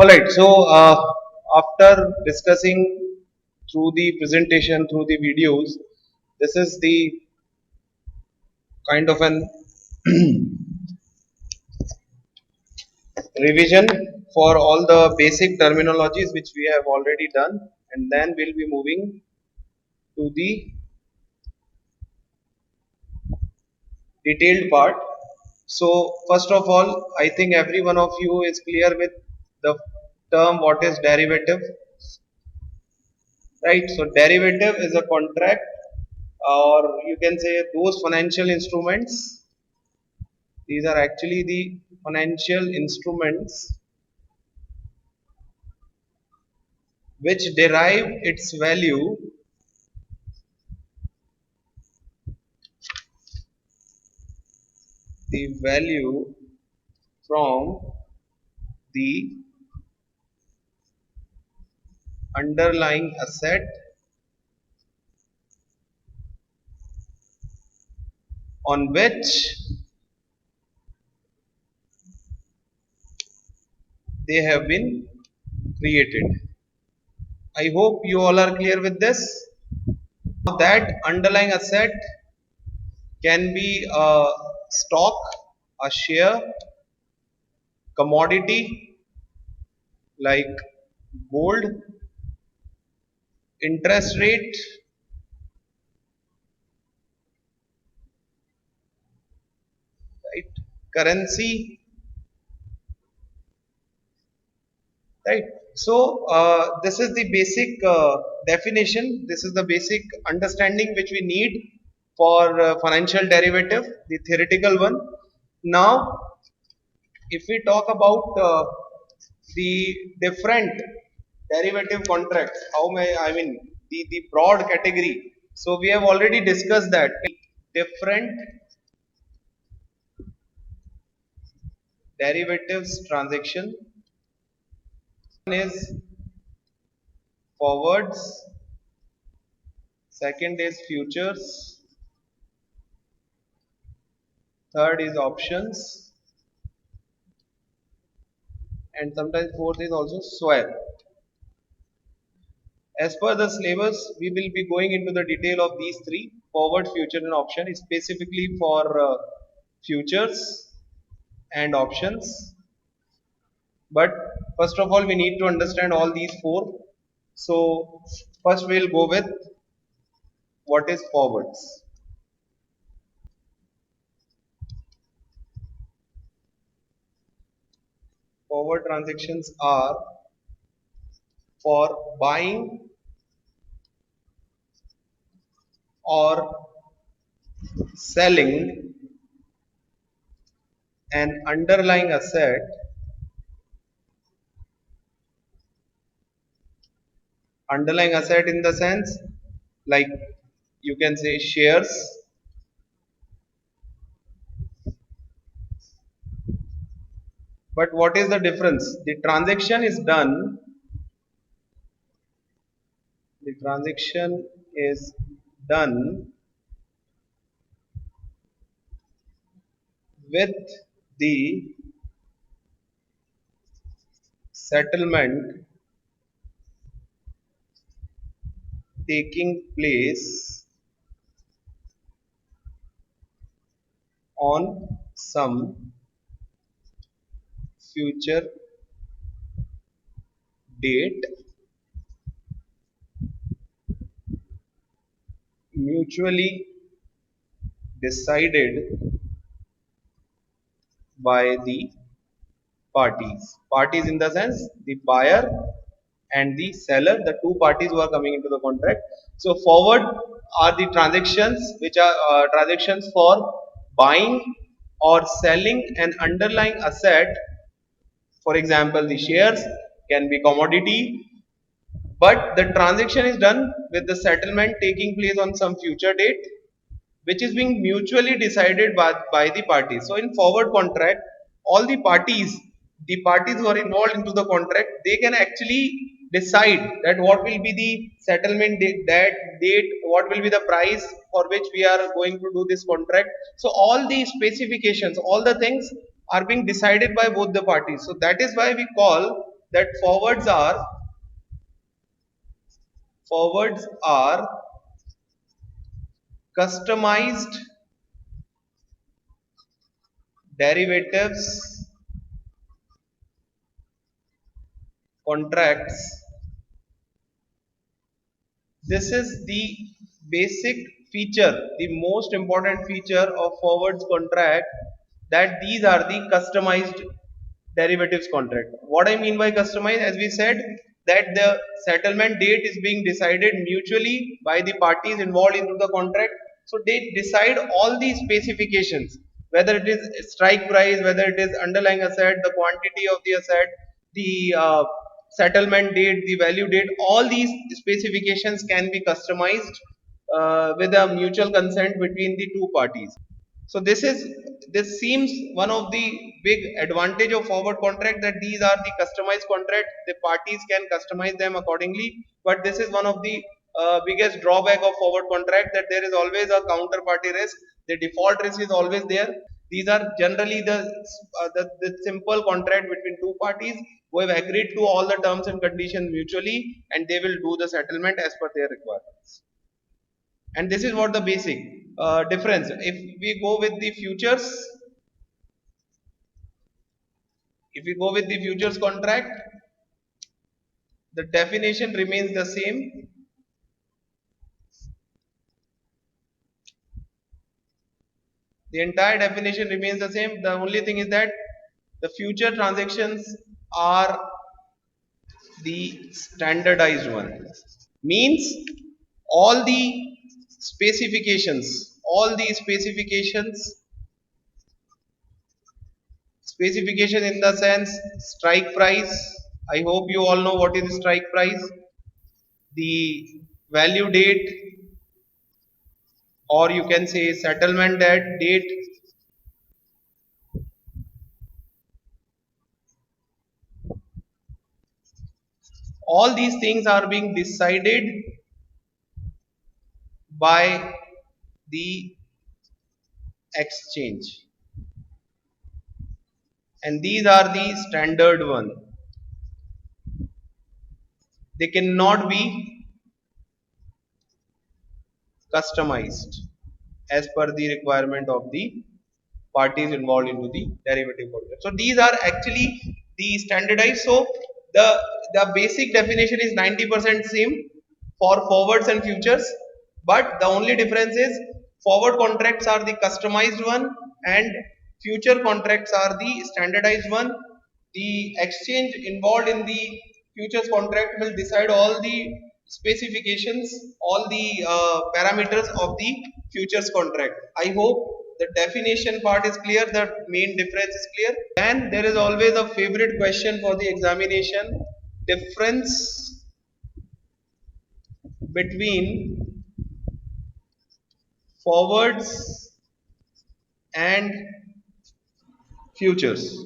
Alright, so after discussing through the presentation, through the videos, this is the kind of an revision for all the basic terminologies which we have already done, and then we'll be moving to the detailed part. So, first of all, I think every one of you is clear with the term what is derivative, right? So, derivative is a contract, or you can say those financial instruments. These are actually the financial instruments which derive its value the value from the underlying asset on which they have been created. I hope you all are clear with this. That underlying asset can be a stock, a share, commodity like gold, interest rate, right? Currency, right? So this is the basic definition, this is the basic understanding which we need for financial derivative, the theoretical one. Now if we talk about the different derivative contracts, how may I mean the broad category, so we have already discussed that different derivatives transaction. One is forwards, second is futures, third is options, and sometimes fourth is also swap. As per the syllabus, we will be going into the detail of these three: forward, future, and option. Is specifically for futures and options. But first of all, we need to understand all these four. So first, we'll go with what is forwards. Forward transactions are for buying or selling an underlying asset, underlying asset in the sense like you can say shares, but what is the difference? The transaction is done with the settlement taking place on some future date, mutually decided by the parties. Parties in the sense the buyer and the seller, the two parties who are coming into the contract. So forward are the transactions which are transactions for buying or selling an underlying asset. For example, the shares can be commodity, but the transaction is done with the settlement taking place on some future date, which is being mutually decided by the parties. So in forward contract, all the parties who are involved into the contract, they can actually decide that what will be the settlement date, that date, what will be the price for which we are going to do this contract. So all the specifications, all the things are being decided by both the parties. So that is why we call that forwards are customized derivatives contracts. This is the basic feature, the most important feature of forwards contract, that these are the customized derivatives contract. What I mean by customized, as we said, that the settlement date is being decided mutually by the parties involved into the contract. So they decide all these specifications, whether it is strike price, whether it is underlying asset, the quantity of the asset, the settlement date, the value date, all these specifications can be customized with a mutual consent between the two parties. So this seems one of the big advantage of forward contract, that these are the customized contract. The parties can customize them accordingly. But this is one of the biggest drawback of forward contract, that there is always a counterparty risk. The default risk is always there. These are generally the simple contract between two parties who have agreed to all the terms and conditions mutually, and they will do the settlement as per their requirements. And this is what the basic difference. If we go with the futures, if we go with the futures contract, the definition remains the same. The entire definition remains the same. The only thing is that the future transactions are the standardized one. Means all the specifications, specification in the sense strike price. I hope you all know what is strike price. The value date, or you can say settlement date, all these things are being decided by the exchange, and these are the standard one. They cannot be customized as per the requirement of the parties involved into the derivative contract. So these are actually the standardized. So the the basic definition is 90% same for forwards and futures, but the only difference is forward contracts are the customized one and future contracts are the standardized one. The exchange involved in the futures contract will decide all the specifications, all the parameters of the futures contract. I hope the definition part is clear, the main difference is clear. Then there is always a favorite question for the examination: difference between forwards and futures.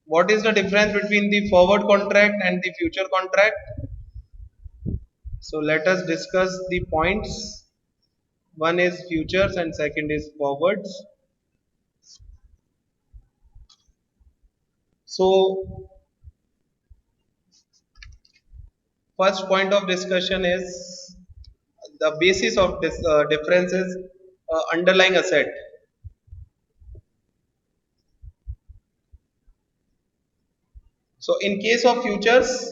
What is the difference between the forward contract and the future contract? So let us discuss the points. One is futures and second is forwards. So first point of discussion is the basis of this difference is underlying asset. So in case of futures,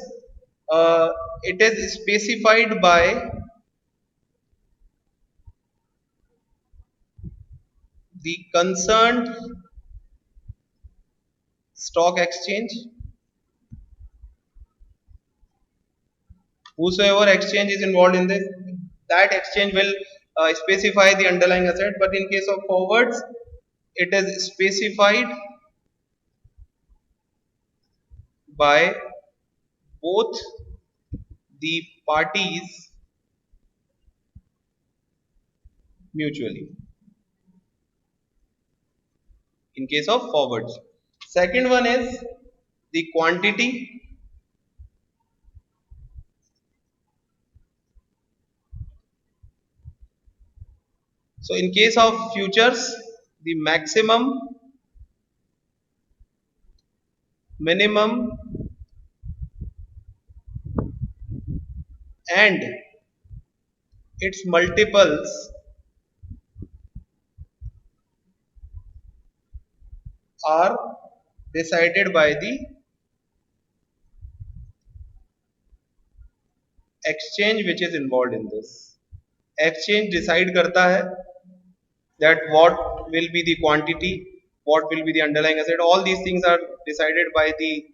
it is specified by the concerned stock exchange. Whosoever exchange is involved in this, that exchange will specify the underlying asset. But in case of forwards, it is specified by both the parties mutually. In case of forwards, second one is the quantity. So in case of futures, the maximum minimum and its multiples are decided by the exchange which is involved in this. Exchange decide करता है that what will be the quantity, what will be the underlying asset. All these things are decided by the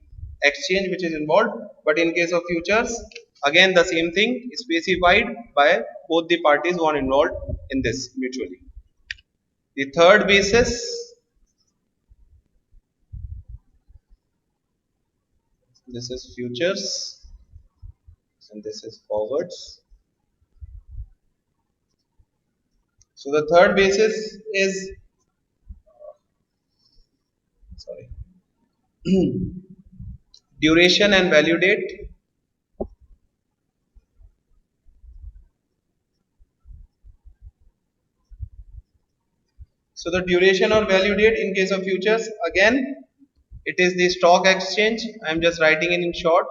exchange which is involved. But in case of futures, again the same thing is specified by both the parties who are involved in this mutually. The third basis, this is futures and this is forwards. So the third basis is, sorry, duration and value date. So the duration or value date in case of futures, again it is the stock exchange. I am just writing it in short.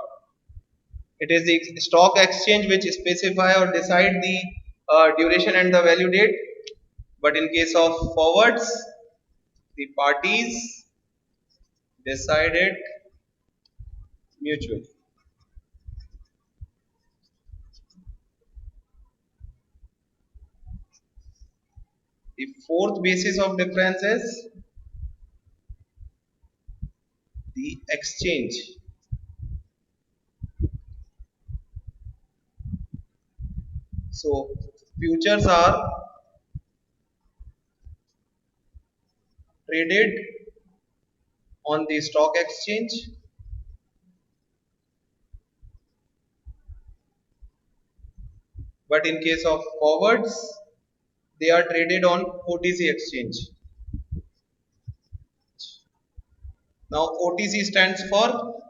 It is the stock exchange which specify or decide the duration and the value date. But in case of forwards, the parties decide it mutually. The fourth basis of difference is the exchange. So futures are traded on the stock exchange, but in case of forwards, they are traded on OTC exchange. Now OTC stands for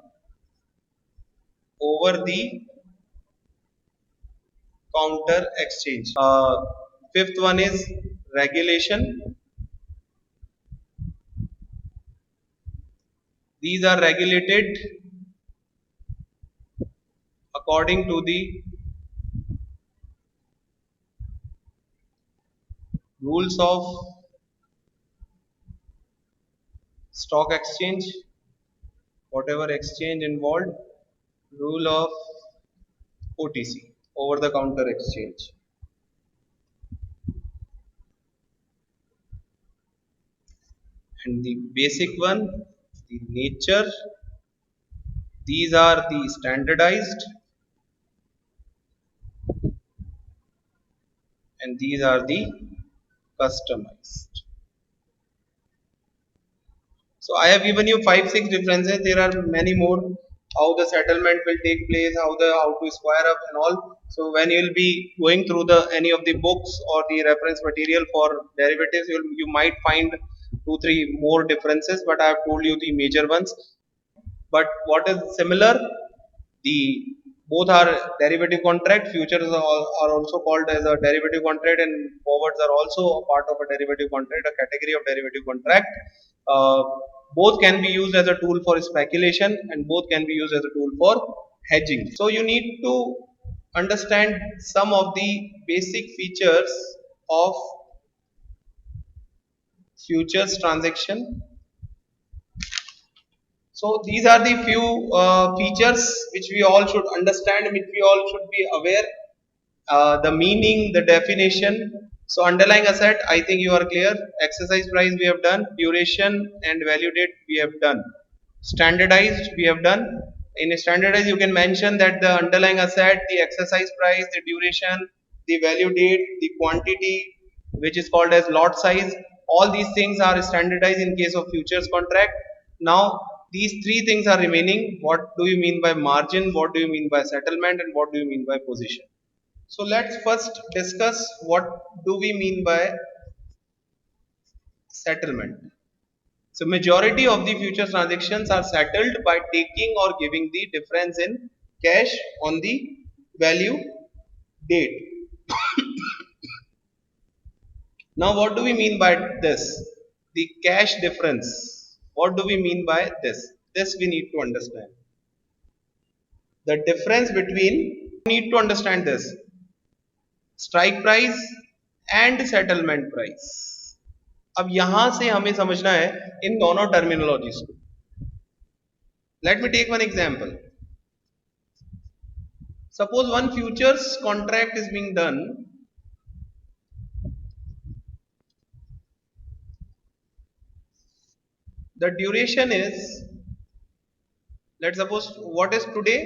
over the counter exchange. Fifth one is regulation. These are regulated according to the rules of stock exchange, whatever exchange involved, rule of OTC, over the counter exchange. And the basic one, the nature, these are the standardized and these are the customized. So I have given you 5-6 differences. There are many more. How the settlement will take place, how to square up and all. So when you will be going through the any of the books or the reference material for derivatives, you might find 2-3 more differences. But I have told you the major ones. But what is similar? The both are derivative contract. Futures are also called as a derivative contract, and forwards are also a part of a derivative contract, a category of derivative contract. Uh, both can be used as a tool for speculation, and both can be used as a tool for hedging. So you need to understand some of the basic features of futures transaction. So these are the few features which we all should understand, which we all should be aware. The meaning, the definition. So underlying asset, I think you are clear. Exercise price we have done. Duration and value date we have done. Standardized we have done. In standardized, you can mention that the underlying asset, the exercise price, the duration, the value date, the quantity, which is called as lot size. All these things are standardized in case of futures contract. Now, these three things are remaining. What do you mean by margin? What do you mean by settlement? And what do you mean by position? So let's first discuss what do we mean by settlement. So majority of the future transactions are settled by taking or giving the difference in cash on the value date. Now what do we mean by this? The cash difference. What do we mean by this? This we need to understand. The difference between, need to understand this, strike price and settlement price. अब यहां से हमें समझना है इन दोनों terminologies को. Let me take one example. Suppose one futures contract is being done. The duration is, let's suppose what is today,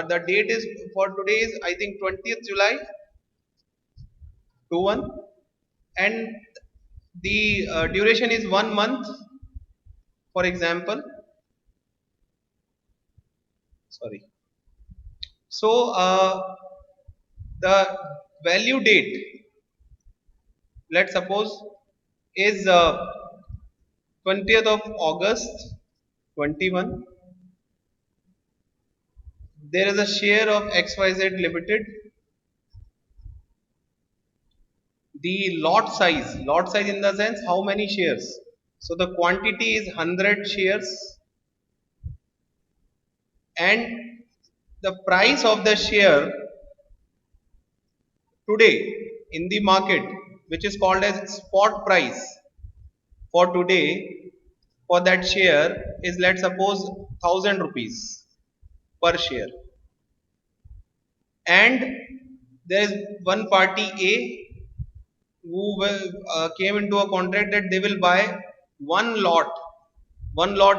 the date is for today is I think 20th July 21, and the duration is 1 month, for example. Sorry. So the value date, let's suppose, is 20th of August 21. There is a share of XYZ Limited. The lot size in the sense how many shares. So the quantity is 100 shares, and the price of the share today in the market, which is called as spot price for today, for that share is, let's suppose, 1000 rupees per share. And there is one party A who came into a contract that they will buy one lot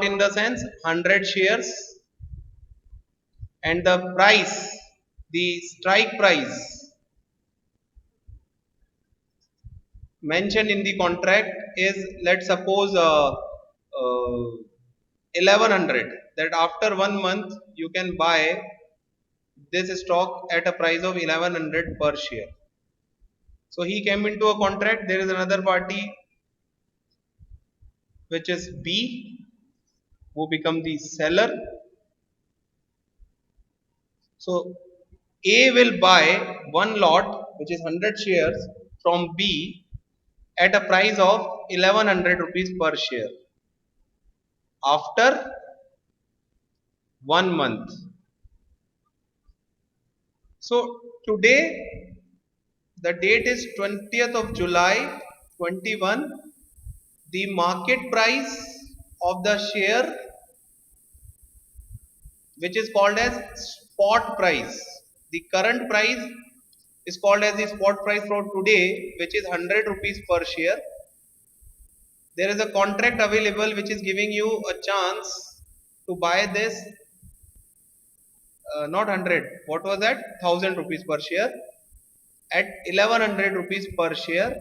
in the sense 100 shares, and the price, the strike price mentioned in the contract is, let's suppose, 1100, that after 1 month you can buy this stock at a price of 1100 per share. So he came into a contract. There is another party which is B who become the seller. So A will buy one lot which is 100 shares from B at a price of 1100 rupees per share after 1 month. So today the date is 20th of July 21. The market price of the share, which is called as spot price, the current price is called as the spot price for today, which is 100 rupees per share. There is a contract available which is giving you a chance to buy this, not 100, what was that, 1000 rupees per share at 1100 rupees per share.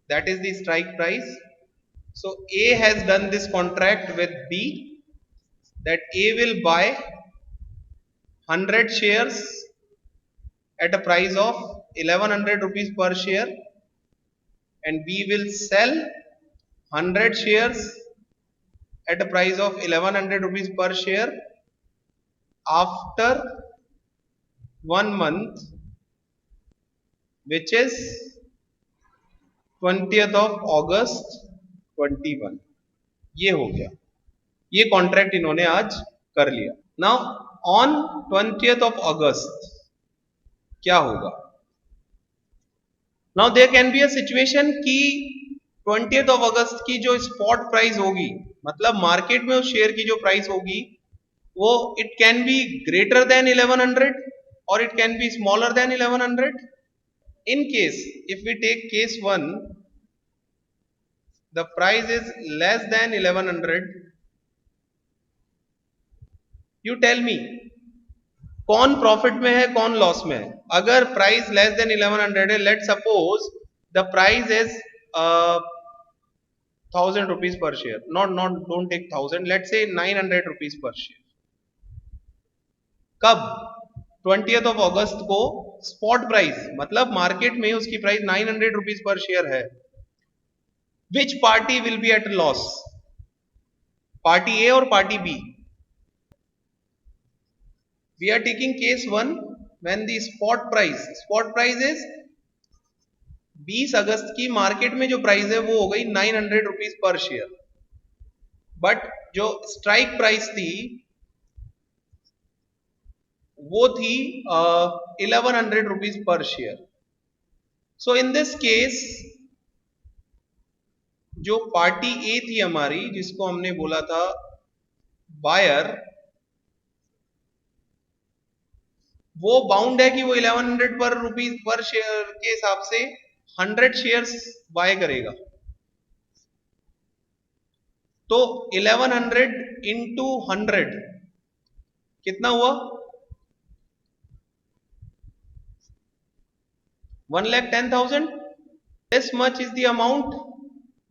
That is the strike price. So A has done this contract with B, that A will buy 100 shares at a price of 1100 rupees per share, and B will sell 100 shares at a price of 1100 rupees per share after 1 month, which is 20th of August 21. ये हो गया, ये contract इन्होंने आज कर लिया. Now on 20th of August क्या होगा? Now there can be a situation कि 20th of August की जो स्पॉट प्राइस होगी, मतलब मार्केट में उस शेयर की जो प्राइस होगी, वो it can be greater than 1100 और it can be smaller than 1100. In case, if we take case 1, the price is less than 1100. You tell me, कौन प्रॉफिट में है, कौन लॉस में है? अगर प्राइस लेस देन 1100 है, let suppose the price is 1000 rupees per share. Not don't take 1000. Let's say 900 rupees per share. कब? 20th of August को स्पॉट प्राइस, मतलब मार्केट में उसकी प्राइस 900 rupees पर शेयर है. Which party will be at loss? Party A और party B? We are taking case 1 when the spot price is 20 अगस्त की market में जो प्राइस है वो हो गई 900 rupees पर शेयर. बट जो स्ट्राइक प्राइस थी वो थी 1100 rupees per share. So in this case जो पार्टी ए थी हमारी, जिसको हमने बोला था बायर, वो बाउंड है कि वो 1100 पर रुपीज पर शेयर के हिसाब से 100 शेयर्स बाय करेगा. तो 1100 इंटू 100 कितना हुआ? 1,10,000. This much is the amount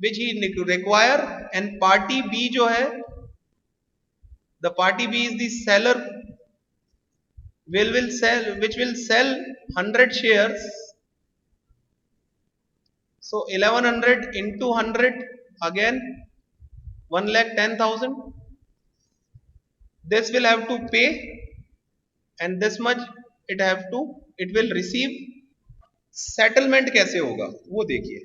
which he require. And party B जो है, the party B is the seller which will sell 100 shares. So 1100 into 100 again 1,10,000. This will have to pay, and this much it will receive. Settlement कैसे होगा वो देखिए.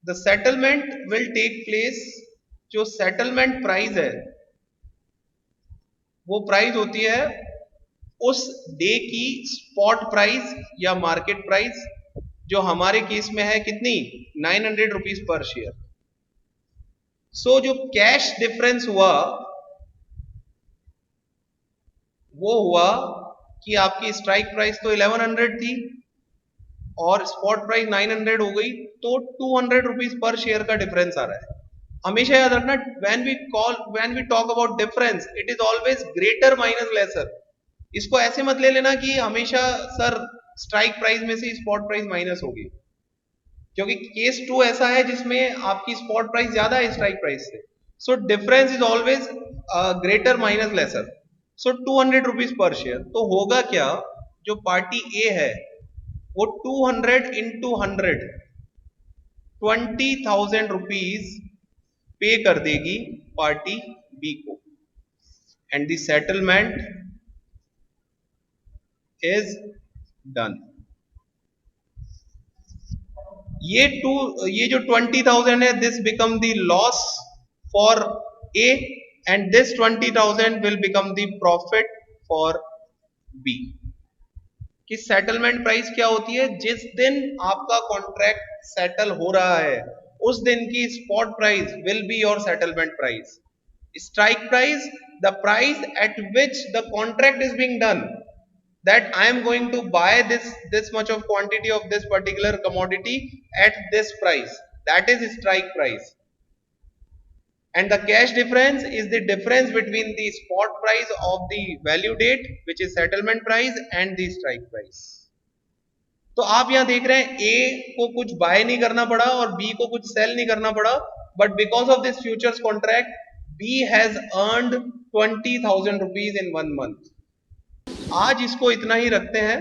The settlement will take place. जो settlement price है वो price होती है उस डे की स्पॉट प्राइस या मार्केट प्राइस, जो हमारे केस में है कितनी, 900 रुपीज पर शेयर. सो जो कैश डिफरेंस हुआ वो हुआ कि आपकी स्ट्राइक प्राइस तो 1100 थी और स्पॉट प्राइस 900 हो गई, तो 200 रुपीज पर शेयर का डिफरेंस आ रहा है. हमेशा याद रखना, when we talk about difference, it is always greater minus lesser. इसको ऐसे मत ले लेना कि हमेशा सर स्ट्राइक प्राइस में से स्पॉट प्राइस माइनस होगी, क्योंकि केस 2 ऐसा है जिसमें आपकी स्पॉट प्राइस ज्यादा है स्ट्राइक प्राइस से. So difference is always greater minus lesser. So 200 rupees per share. तो होगा क्या, जो पार्टी ए है वो 200 इंटू 100 20,000 रुपीज पे कर देगी पार्टी बी को, and the settlement is done. ये जो 20,000 है, this become the loss for A, and this 20,000 will become the profit for B. कि सेटलमेंट प्राइस क्या होती है, जिस दिन आपका कॉन्ट्रैक्ट सेटल हो रहा है उस दिन की spot price will be your settlement price. Strike price, the price at which the contract is being done, that I am going to buy this much of quantity of this particular commodity at this price, that is strike price. And the cash difference is the difference between the spot price of the value date, which is settlement price, and the strike price. तो आप यहां देख रहे हैं ए को कुछ bye नहीं करना पड़ा और बी को कुछ सेल नहीं करना पड़ा, but because of this futures contract B has earned 20,000 rupees in 1 month. आज इसको इतना ही रखते हैं.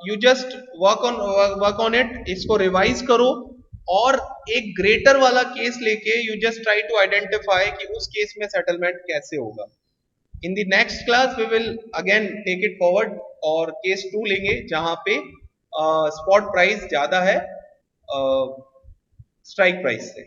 You just work on it, इसको रिवाइज करो और एक ग्रेटर वाला केस लेके you just try to identify कि उस केस में सेटलमेंट कैसे होगा. In the next class we will again take it forward और केस 2 लेंगे जहां पे स्पॉट प्राइस ज्यादा है स्ट्राइक प्राइस से.